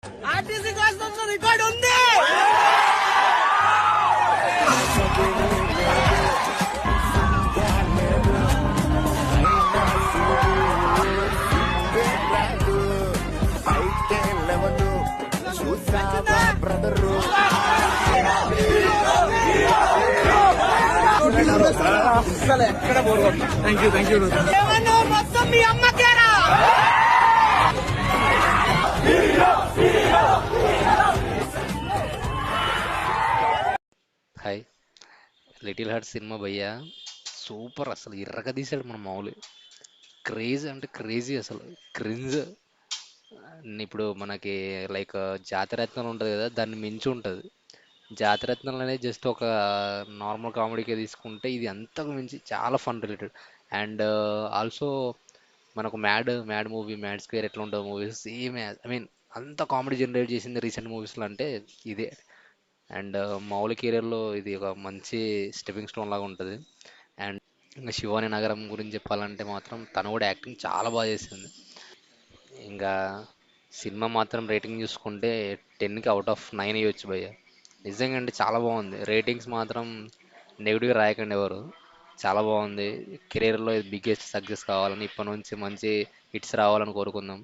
RTC కోసం record ఉంది. ఎక్కడ పోగొట్టు. థ్యాంక్ యూ ఏమన్నా మొత్తం మీ అమ్మకేరా. హాయ్, లిటిల్ హార్ట్ సినిమా భయ్యా సూపర్. అసలు ఎర్రగా తీసాడు మన మామూలు. క్రేజ్ అంటే క్రేజీ, అసలు క్రింజ్. ఇప్పుడు మనకి లైక్ జాతిరత్నాలు ఉంటుంది కదా, దాన్ని మించి ఉంటుంది. జాతిరత్నాలు అనేది జస్ట్ ఒక నార్మల్ కామెడీకే తీసుకుంటే, ఇది అంతకు మించి చాలా ఫన్ రిలేటెడ్. అండ్ ఆల్సో మనకు మ్యాడ్ మూవీ, మ్యాడ్ స్క్వేర్ ఎట్లా ఉంటుంది మూవీస్, సేమ్ ఐ మీన్ అంత కామెడీ జనరేట్ చేసింది రీసెంట్ మూవీస్లో అంటే ఇదే. అండ్ మౌలి కెరియర్లో ఇది ఒక మంచి స్టెప్పింగ్ స్టోన్ లాగా ఉంటుంది. అండ్ ఇంకా శివాని నగరం గురించి చెప్పాలంటే మాత్రం తను కూడా యాక్టింగ్ చాలా బాగా చేసింది. ఇంకా సినిమా మాత్రం రేటింగ్ చూసుకుంటే 10కి అవుట్ ఆఫ్ 9 ఇవ్వచ్చు భయ్య. నిజంగా అంటే చాలా బాగుంది. రేటింగ్స్ మాత్రం నెగిటివ్గా రాయకండి ఎవరు. చాలా బాగుంది. కెరీర్లో ఇది బిగ్గెస్ట్ సక్సెస్ కావాలని, ఇప్పటి నుంచి మంచి హిట్స్ రావాలని కోరుకుందాం.